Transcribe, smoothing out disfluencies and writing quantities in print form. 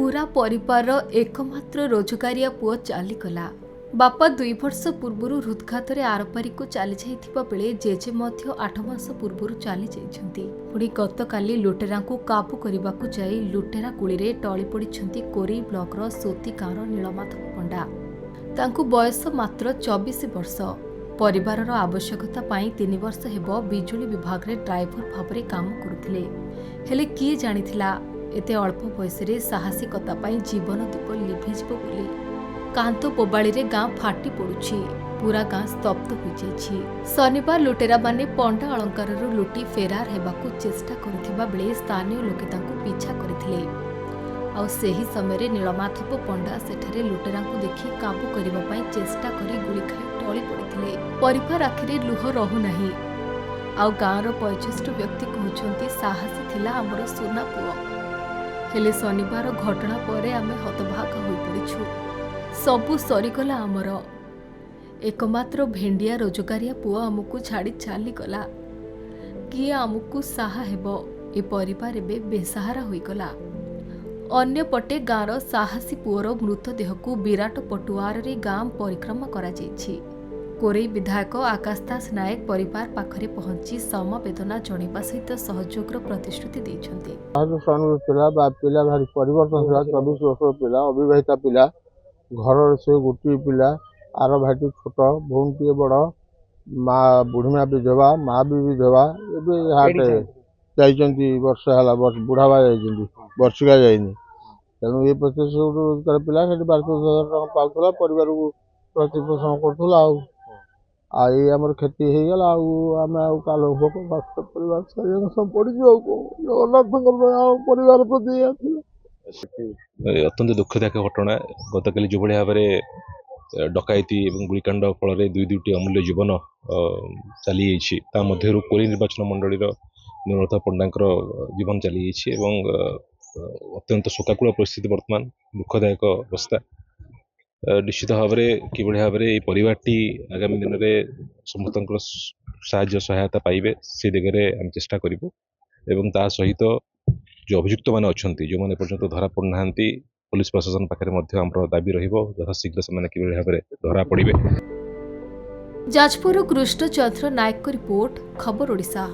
पूरा परिवार एकमात्र रोजगारिया पुओ चलीगला। बापा 2 वर्ष पूर्व हृदघात आरपारी को चली जाइथिबा बेले जेजे मध्य 8 मास पूर्व चली जाइछन्ती। पुणी गतकाली लुटेरा को काबू करने को जाई लुटेरा गुली रे टली पड़िछन्ती कोरेई ब्लॉकर सोती गाँव नीलमाधव पंडा। तांकु बयस मात्र 24 वर्ष। परिवारर आवश्यकता पाई 3 वर्ष हेबो बिजुली विभाग रे ड्राइवर भाव में काम करुथिले। हेले किए जानिथिला एते अल्प बयस रे साहसिकता पाई जीवन दीप लिभिजिबो बोली। कांतो बोबाड़ी रे गाँ फाटी पड़ुछि। पूरा गाँ स्तब्ध हो जाइछि। शनिवार लुटेरा माने पंडा अलंकार लुटी फेरार हेबाकू चेष्टा करुथिबा बेले स्थानीय लोके तांकू पीछा करथिले। आउ सेही समय नीलमाधव पंडा सेठारे लुटेरा को देखि काबू करबा पई चेष्टा करी गुली खाई टली पड़िथिले। परिवार आखिरे लुह रहु नाही। आउ गाँर वयोज्येष्ठ व्यक्ति कहउछन्ती साहसी थिला हमर सोना पुओ। हेले शनिवार घटना परे आमे हतभागा होई पड़िछु। सबु सरीगला आमर एकमात्र भेंडिया रोजगारिया पुओ आमको छाड़ी चलीगला। किए आमको साहा हेबो ए परिवार एबे बेसहारा होईगला। अन्यपटे गाँर साहसी पुओर मृतदेह को विराट पटुआर रे गाँ परिक्रमा करा जाइछि। कोरेई विधायक आकाश दास नायक परिवार पाखरे पहुंची समवेदना जणेबा सहित सहयोगर प्रतिश्रुति दैछन्ति। पिला भारी परिवर्तन 24 वर्ष पिला अविवाहिता पिला घर से गोटे पिला आर भाई छोट भौंटी बड़ माँ बुढ़ी माँ विधवा माँ भी विधवा एवं वर्ष है बुढ़ा बा वर्षिका जाइनी तेणु ये 25 रोजगार पिला 12,000 टका पाला परिवार को प्रतिपोषण करूला आमर क्षति होगला आम काल परिवार सब पड़ जगन्नाथ परिवार प्रति अत्यंत दुखदायक घटना गतकाली जो भाव में डकायती और गुलिकांड फल दुईटी अमूल्य जीवन चली जाइए कोरी निर्वाचन मंडली नीलमाधव पंडा जीवन चली जाइए अत्यंत शोकाकूल परिस्थिति वर्तमान दुखदायक अवस्था निश्चित भाव में किभली भाव में परिवारटी आगामी दिन में समस्त साहाय्य सहायता पाइबे से दिगरे आम चेष्टा करूँ एवं ता सहित जो अभियुक्त मैंने अच्छा जो मैंने पर्यंत धरा पड़ना पुलिस प्रशासन पाखे आमर दाबी रहीघ्र से किभली भाव में धरा पड़े। जाजपुर कृष्णचंद्र नायक रिपोर्ट खबर ओडिशा।